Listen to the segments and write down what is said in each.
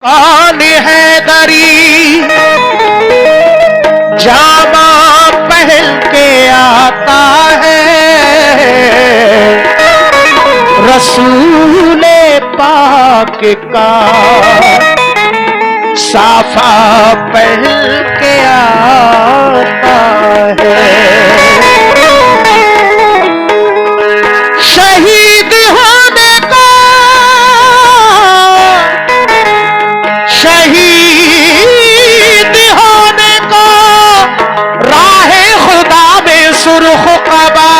कौन है दरी जामा पहन के आता है, रसूले पाक का साफा पहन के आता है। शहीद होने को, शहीद होने को राहे खुदा में सुर्ख कबा,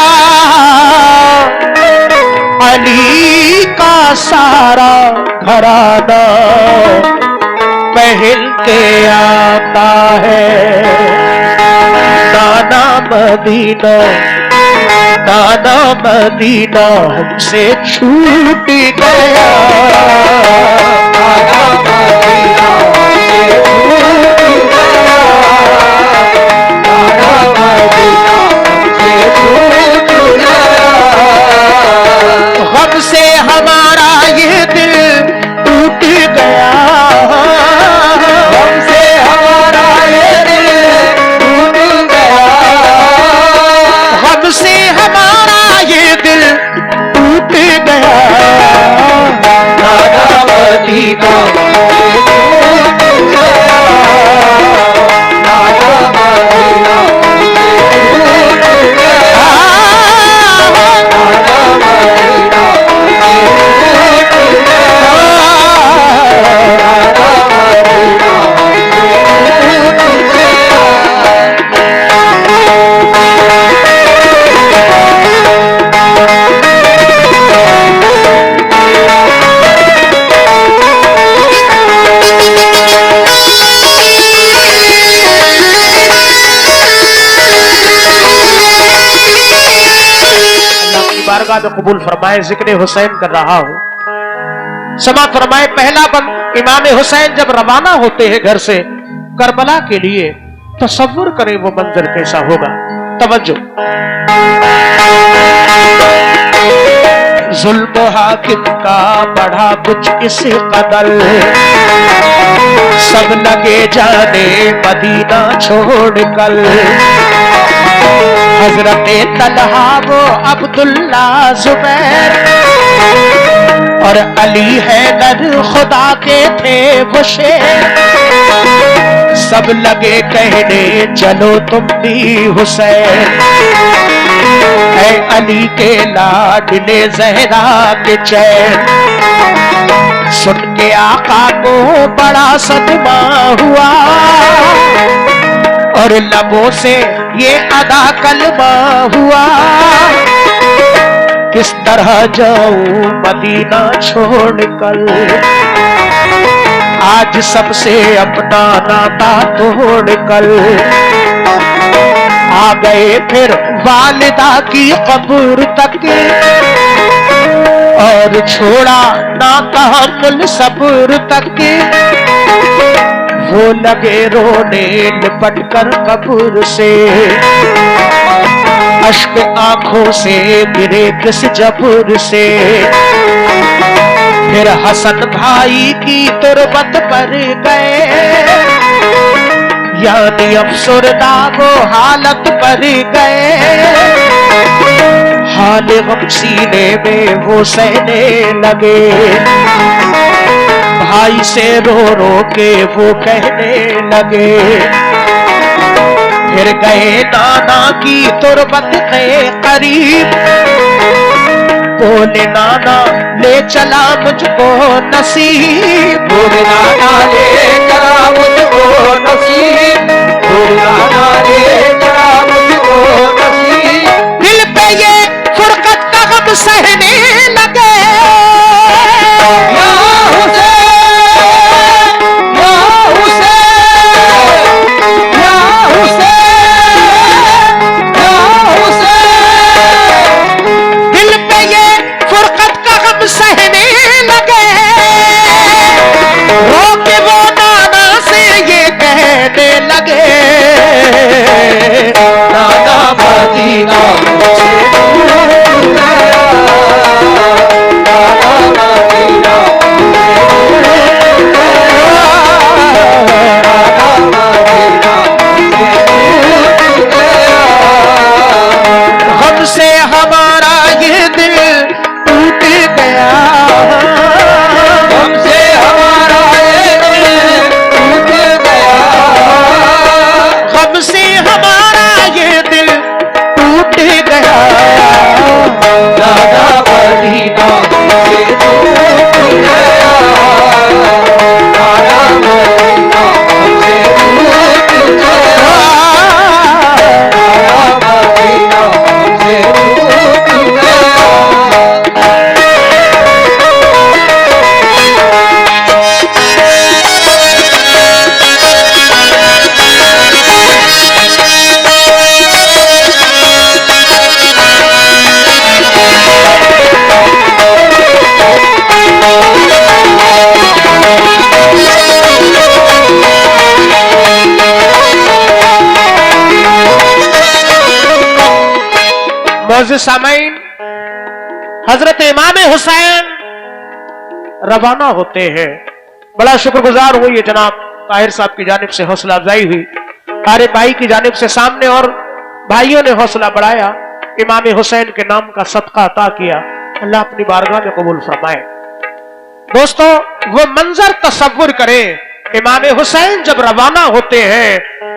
अली का सारा घराना पहन के आता है। नाना मदीना, नाना मदीना हमसे छूट गया, नाना मदीना हमसे छूट गया, नाना मदीना हमसे छूट गया। गम से हमारा ये दिल टूट गया, गम से हमारा ये दिल टूट गया, गम से हमारा ये दिल टूट गया। नाना मदीना टूट गया, नाना मदीना टूट गया, नाना मदीना टूट गया, नाना मदीना टूट गया। बारगाह में कबूल फरमाए। जिक्र हुसैन कर रहा हूं, समा फरमाए। पहला बंद इमाम हुसैन जब रवाना होते हैं घर से करबला के लिए, तसव्वुर करें वो मंजर कैसा होगा। तवज्जो। जुल्म हाकिम का बढ़ा कुछ इस कदर, सब लगे जाने मदीना छोड़ कर। हजरत तलहा वो अब्दुल्ला जुबैर और अली हैदर खुदा के थे वो शेर। सब लगे कहने चलो तुम भी हुसैन, है अली के लाडले जहरा के चैन। सुन के आका को बड़ा सदमा हुआ और लबों से ये अदा कलमा हुआ। किस तरह जाऊं मदीना छोड़ कर, आज सबसे अपना नाता तोड़ कर। आ गए फिर वालिदा की कब्र तक और छोड़ा ना तहम्मुल सब्र तक। वो लगे रोने लिपट कर कब्र से, अश्क आंखों से गिरे किस जबूर से। फिर हसन भाई की तुरबत पर गए, यानी अफसरदा वो हालत पर गए। हाल गम सीने में वो सहने लगे, भाई से रो रो के वो कहने लगे। फिर गए नाना की तुरबत के करीब, बोले नाना ले चला मुझको नसीब, बोले नाना ले चला मुझको नसीब, बोले नाना ले चला मुझको नसीब। दिल पे ये फुरकत का गम सहने लगे। मोअज़्ज़िज़ सामईन, हजरत इमाम हुसैन रवाना होते हैं। बड़ा शुक्रगुजार हुई है जनाब ताहिर साहब की जानिब से हौसला अफजाई हुई, कारी भाई की जानिब से सामने और भाइयों ने हौसला बढ़ाया, इमाम हुसैन के नाम का सदका अता किया। अल्लाह अपनी बारगाह में कबूल फरमाए। दोस्तों, वो मंजर तसव्वुर करें, इमाम हुसैन जब रवाना होते हैं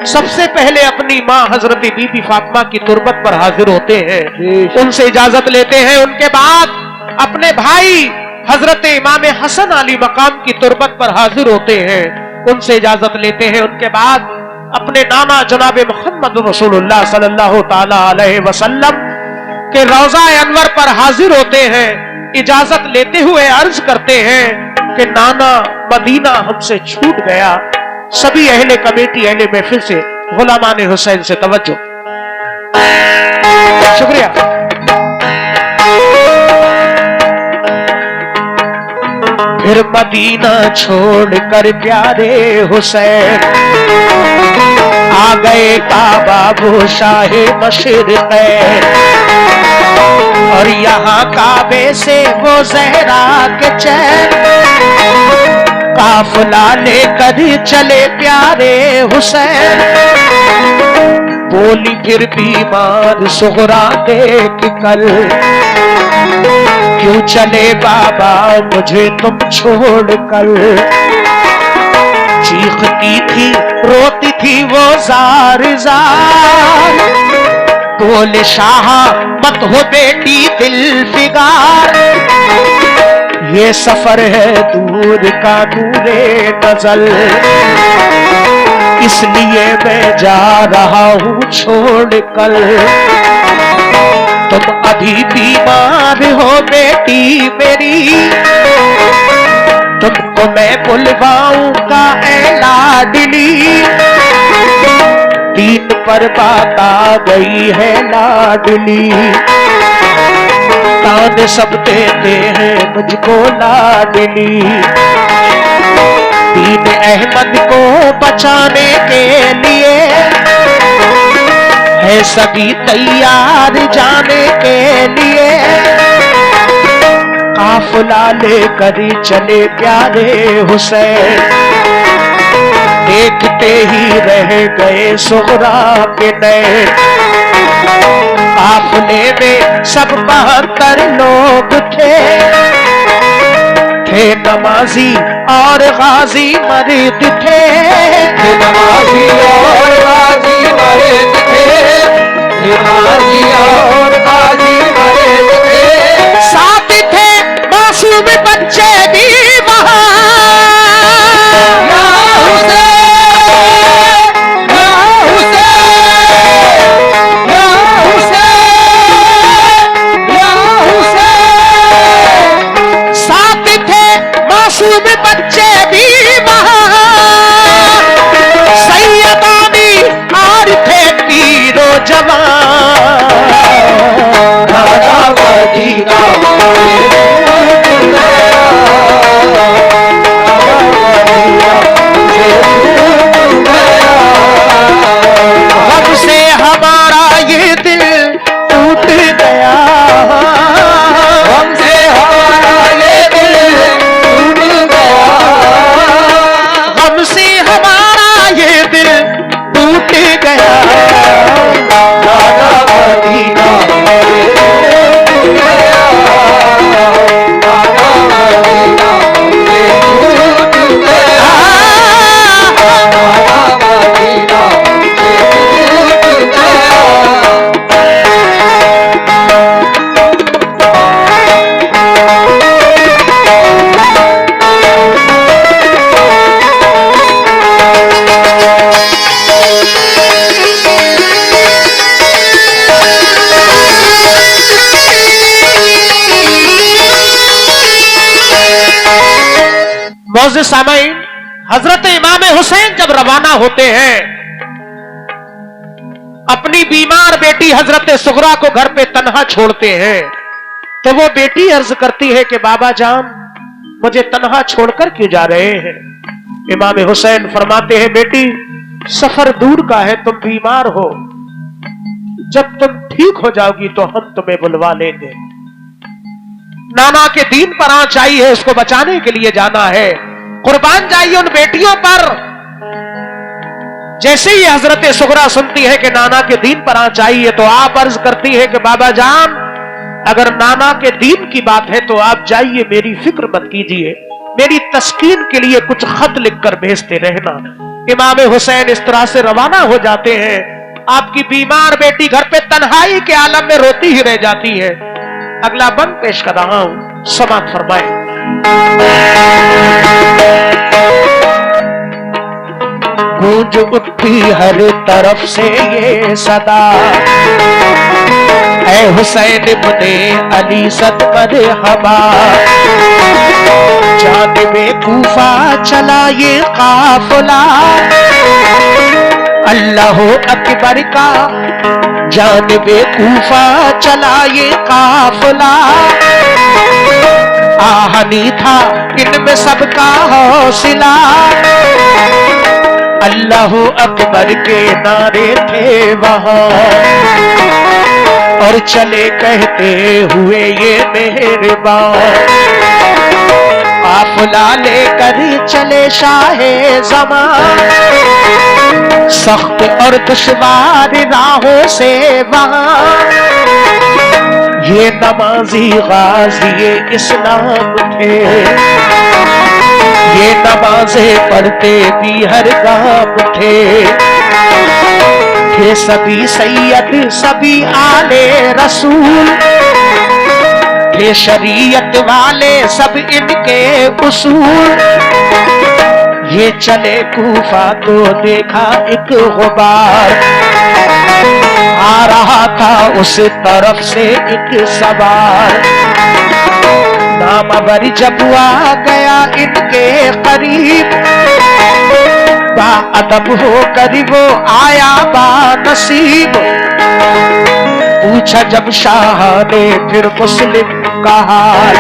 सबसे पहले अपनी मां हजरत बीबी फातिमा की तुरबत पर हाजिर होते हैं, उनसे इजाजत लेते हैं। उनके बाद अपने भाई हजरत इमाम हसन अली मकाम की तुरबत पर हाजिर होते हैं, उनसे इजाजत लेते हैं। उनके बाद अपने नाना जनाब मोहम्मद रसूलुल्लाह सल्लल्लाहु ताला अलैहि वसल्लम के रोजा अनवर पर हाजिर होते हैं, इजाजत लेते हुए अर्ज करते हैं कि नाना मदीना हमसे छूट गया। सभी अहले कमेटी अहले महफिल से गुलामान हुसैन से तवज्जो। शुक्रिया। फिर मदीना छोड़कर प्यारे हुसैन आ गए काबा वो शाहे मशरिक़, और यहाँ काबे से वो ज़हरा के चैन काफिला लेकर चले प्यारे हुसैन। बोली फिर बीमार सुगरा देख कर, क्यों चले बाबा मुझे तुम छोड़ कर। चीखती थी रोती थी वो जार जार, बोले शाह मत हो बेटी दिल फिगार। ये सफर है दूर का नूरे नज़र, इसलिए मैं जा रहा हूँ छोड़ कर। तुम अभी बीमार हो बेटी मेरी, तुमको मैं बुलवाऊंगा ऐ लाडली। दीन पर बात आ गई है लाडली, तान सब देते हैं मुझको लाडली। दीन अहमद को बचाने के लिए है सभी तैयार जाने के लिए। काफिला लेकर चले प्यारे हुसैन, देखते ही रह गए सुगरा के नैन। काफिले में सब 72 लोग थे नमाजी और गाजी मर्द थे। नमाजी और गाजी मर्द थे, नमाजी और गाजी मर्द थे। साथ थे मासूम बच्चे भी वहाँ। बच्चे भी वहाँ सैयदानी और थे तीरो जवान। गम से हमारा ये दिल टूट गया, गम से हमारा ये दिल टूट गया, गम से हमारा ये दिल टूट गया। मोअज़्ज़िज़ सामईन, हजरत इमाम हुसैन जब रवाना होते हैं, अपनी बीमार बेटी हजरत सुगरा को घर पे तन्हा छोड़ते हैं, तो वो बेटी अर्ज करती है कि बाबा जान मुझे तन्हा छोड़कर क्यों जा रहे हैं। इमाम हुसैन फरमाते हैं बेटी सफर दूर का है, तुम बीमार हो, जब तुम ठीक हो जाओगी तो हम तुम्हें बुलवा लेंगे। नाना के दीन पर आंच आई है, उसको बचाने के लिए जाना है। कुर्बान जाइए उन बेटियों पर। जैसे ही हजरत सुगरा सुनती है कि नाना के दीन पर आंच आई है, तो आप अर्ज करती है कि बाबा जान, अगर नाना के दीन की बात है तो आप जाइए, मेरी फिक्र मत कीजिए, मेरी तस्कीन के लिए कुछ खत लिखकर भेजते रहना। इमाम हुसैन इस तरह से रवाना हो जाते हैं। आपकी बीमार बेटी घर पे तन्हाई के आलम में रोती ही रह जाती है। अगला बंद पेश कर रहा हूं, समाप्त फरमाए। गूंज उठती हर तरफ से ये सदा, ऐ हुसैन इब्ने अली सदमद हबा, जानिबे कूफा चला ये काफिला, अल्लाह अकबर का जानिबे कूफा चला ये काफिला, आहनी था इनमें सबका हौसला, अल्लाह अकबर के नारे थे वहां, और चले कहते हुए ये मेहरबान, काफिला लेकर चले शाहे ज़मान, सख्त और दुश्वार राहों से वहां, ये नमाजी गाज़ी इस्लाम थे, ये नमाज़े पढ़ते भी हर गाम थे सभी सैयद सभी आले रसूल, थे शरीयत वाले सब इनके उसूल, ये चले कूफा तो देखा एक गुबार, आ रहा था उस तरफ से एक सवार, नामवर जब आ गया इनके करीब, बाअदब होकर वो आया बानसीब, पूछा जब शाह ने फिर मुस्लिम का हाल,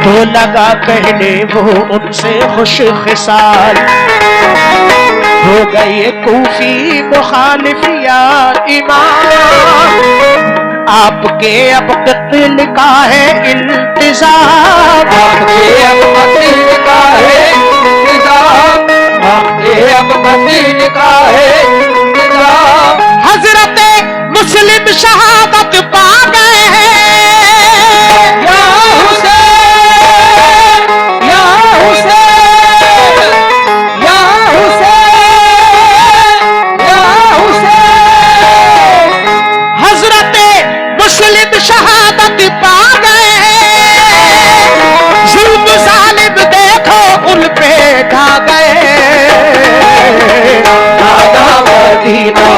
तो लगा कहने वो उनसे खुश खिसाल, हो गए कूफी मुखालिफिया इमाम, आपके अब कत्ल का है इल्तिजाम, आपके अब कत्ल का है इल्तिजाम, आपके अब कत्ल का है इल्तिजाम, हजरत मुस्लिम शहादत पा गए हैं, या हुसैन या हुसैन या हुसैन या हुसैन, हजरत मुस्लिम शहादत पा गए हैं, जुल्म जालिम देखो उन पे ढा गए, दादा मदीना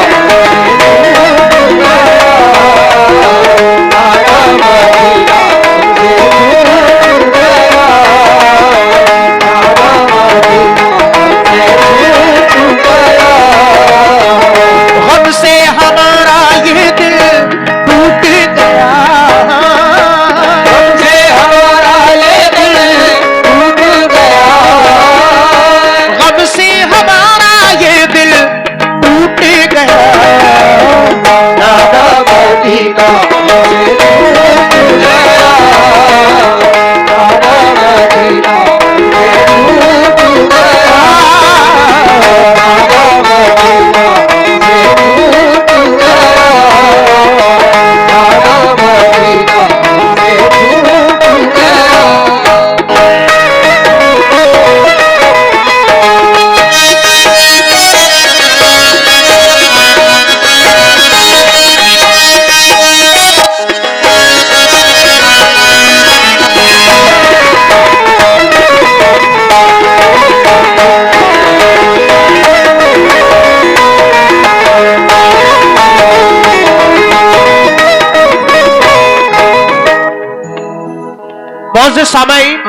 सामईन,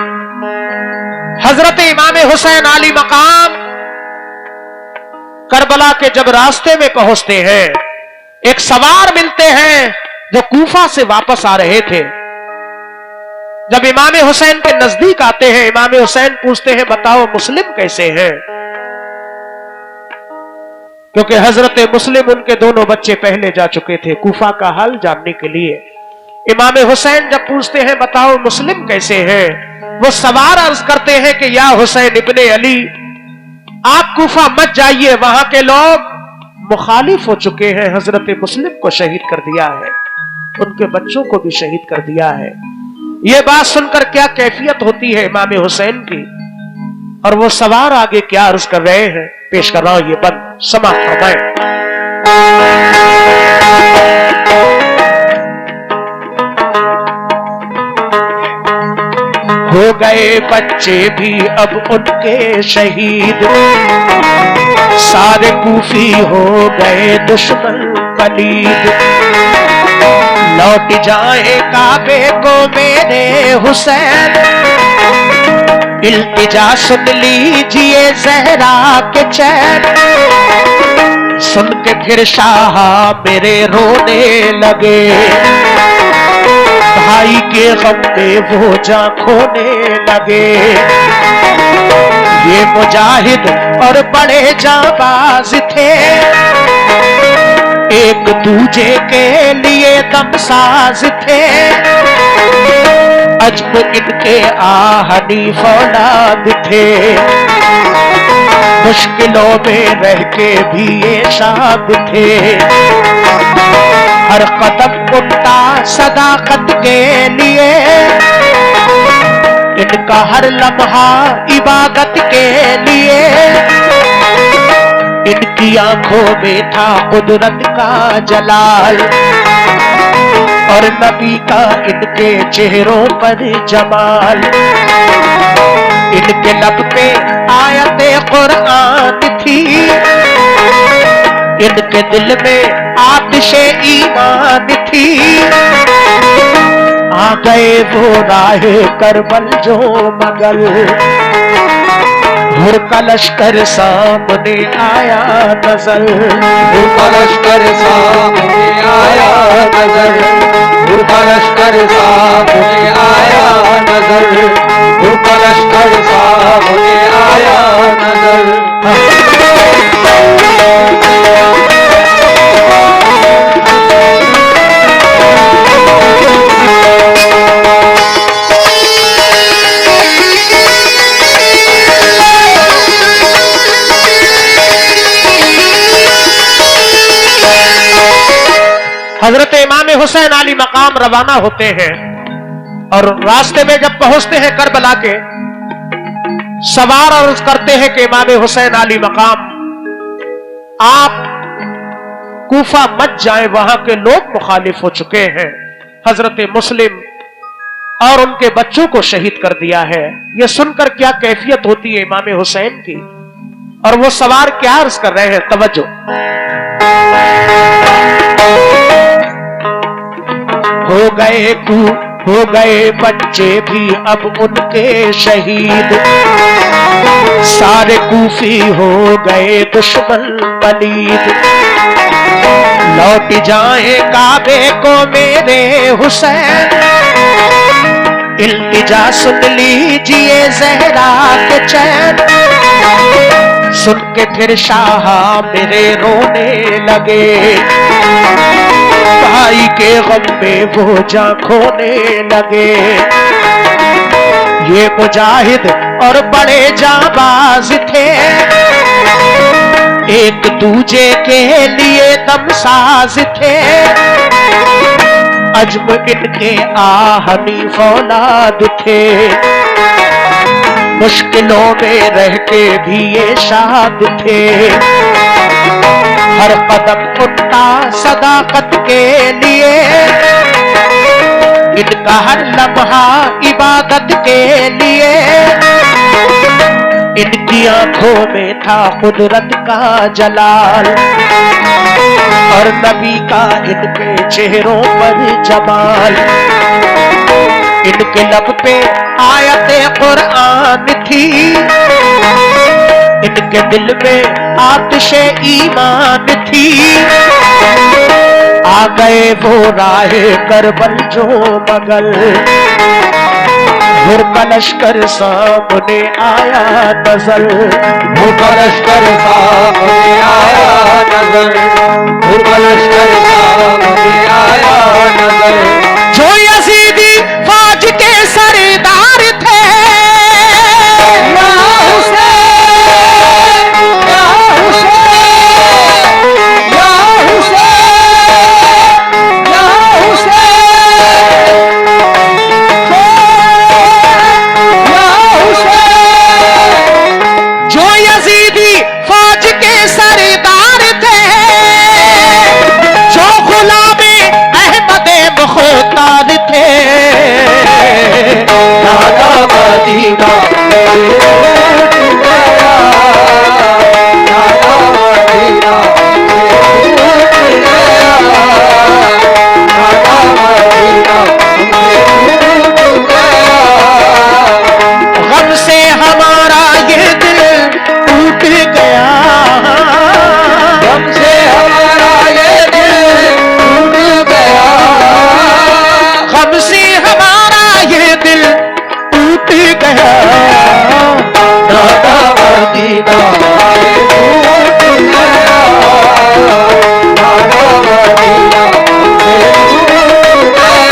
हजरत इमाम हुसैन आली मकाम करबला के जब रास्ते में पहुंचते हैं, एक सवार मिलते हैं जो कूफा से वापस आ रहे थे। जब इमाम हुसैन के नजदीक आते हैं, इमाम हुसैन पूछते हैं बताओ मुस्लिम कैसे हैं? क्योंकि हजरत मुस्लिम उनके दोनों बच्चे पहले जा चुके थे कूफा का हाल जानने के लिए। इमाम हुसैन जब पूछते हैं बताओ मुस्लिम कैसे हैं, वो सवार अर्ज करते हैं कि या हुसैन इब्ने अली, आप कूफा मत जाइए, वहां के लोग मुखालिफ हो चुके हैं, हजरत मुस्लिम को शहीद कर दिया है, उनके बच्चों को भी शहीद कर दिया है। यह बात सुनकर क्या कैफियत होती है इमाम हुसैन की, और वो सवार आगे क्या अर्ज कर रहे हैं, पेश कर रहा हूं, ये बंद समाप्त फरमाएं। हो गए बच्चे भी अब उनके शहीद, सारे कूफी हो गए दुश्मन पलीद, लौट जाए काबे को मेरे हुसैन, इल्तिजा सुन लीजिए ज़हरा के चैन, सुन के फिर शाह मेरे रोने लगे, भाई के गम में वो जान खोने लगे। ये मुजाहिद और बड़े जाबाज थे, एक दूजे के लिए दमसाज थे, अजब इनके आहनी फौलाद थे, मुश्किलों में रह के भी ये शाद थे, हर कदम उनका सदाकत के लिए, इनका हर लम्हा इबादत के लिए, इनकी आंखों में था कुदरत का जलाल, और नबी का इनके चेहरों पर जमाल, इनके लब पे आयते कुरान थी, इनके दिल में आतिशे ईमान थी, आ गए वो राहे करबल जो मगल, हुर का लश्कर सामने आया नजर, हुर का लश्कर सामने आया नजर, हुर का लश्कर सामने आया नजर, हुर का लश्कर सामने आया नजर। हजरत इमाम हुसैन अली मकाम रवाना होते हैं, और रास्ते में जब पहुंचते हैं करबला के, सवार अर्ज करते हैं कि इमाम हुसैन अली मकाम आप कूफा मत जाएं, वहां के लोग मुखालिफ हो चुके हैं, हजरत मुस्लिम और उनके बच्चों को शहीद कर दिया है। यह सुनकर क्या कैफियत होती है इमाम हुसैन की, और वो सवार क्या अर्ज कर रहे हैं, तवज्जो। हो गए बच्चे भी अब उनके शहीद, सारे कूफी हो गए दुश्मन पलीद, लौट जाए काबे को मेरे हुसैन, इल्तिजा सुन लीजिए ज़हरा के चैन, सुन के फिर शाह मेरे रोने लगे, भाई के गम में वो जान खोने लगे। ये मुजाहिद और बड़े जाबाज थे, एक दूजे के लिए दमसाज थे, अजब इनके आहनी फौलाद थे, मुश्किलों में रह के भी ये शाद थे, हर कदम उठता सदाकत के लिए, इनका हर लम्हा इबादत के लिए, इनकी आंखों में था कुदरत का जलाल, और नबी का इनके चेहरों पर जमाल, इनके लब पे आयते कुरान थी, इनके दिल में आतिशे ईमान थी, आ गए वो राहे करबल जो मगल, हुर का लश्कर सामने आया नजर, हुर का लश्कर सामने आया नजर, हुर का लश्कर सामने आया नजर। जो यजीदी फौज के सरदार थे, या हुसैन, या हुसैन, या हुसैन, या हुसैन, जो यजीदी फौज के सरदार थे, जो गुलामे अहमद मुख्तार थे, दादा मदीना गम से हमारा ये दिल टूट गया, गम से हमारा ये दिल टूट गया, गम से हमारा ये दिल टूट गया। दादा मदीना टूट गया, दादा मदीना टूट गया।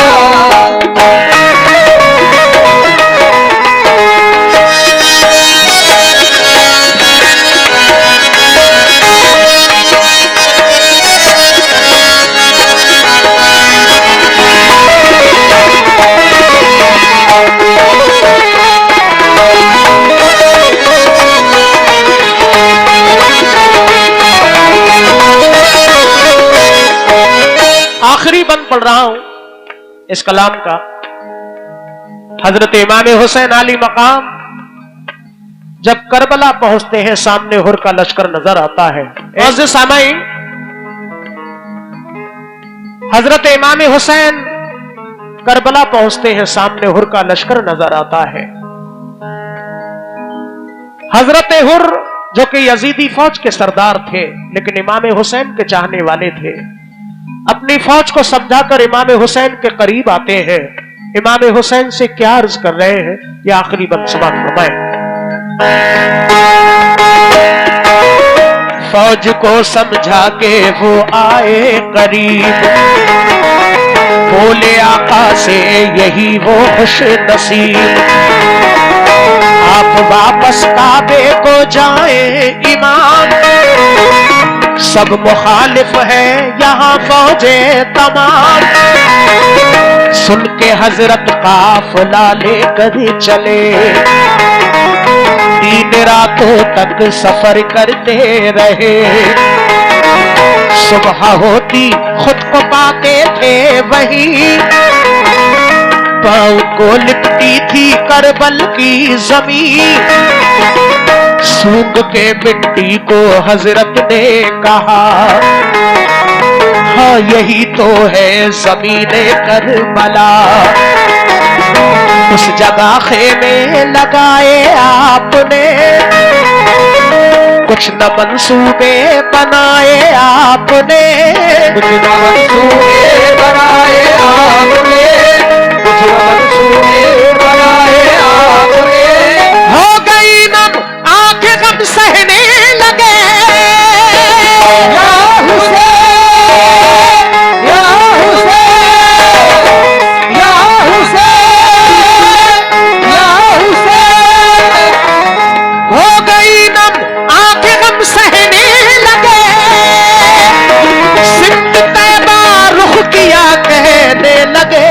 आखिरी बंद पढ़ रहा हूं इस कलाम का। हजरत इमाम हुसैन अली मकाम जब करबला पहुंचते हैं, सामने हुर का लश्कर नजर आता है। ऐसे सामाईन, हजरत इमाम हुसैन करबला पहुंचते हैं, सामने हुर का लश्कर नजर आता है। हजरत हुर जो कि यजीदी फौज के सरदार थे, लेकिन इमाम हुसैन के चाहने वाले थे, अपनी फौज को समझाकर इमाम हुसैन के करीब आते हैं। इमाम हुसैन से क्या अर्ज कर रहे हैं, यह आखिरी बंद समाप्त फरमाए। फौज को समझा के वो आए करीब, बोले आका से यही वो खुश नसीब, आप वापस काबे को जाए इमाम, सब मुखालिफ है यहाँ फौजे तमाम। सुन के हजरत काफिला लेकर चले, 3 रातों तक सफर करते रहे। सुबह होती खुद को पाते थे वही, पाँव को लिपटी थी करबल की जमीन। सूंघ के मिट्टी को हजरत ने कहा, हाँ यही तो है ज़मीने करबला। उस जगह खेमे लगाए आपने, कुछ न मंसूबे बनाए आपने, कुछ न मंसूबे बनाए आपने, कुछ न मंसूबे बनाए आपने। हो गई नम आंखें गम सहने लगे, या हुसैन, या हुसैन, या हुसैन, या हुसैन। हो गई नम आंखें गम सहने लगे, सिंध तैबा रुख किया कहने लगे,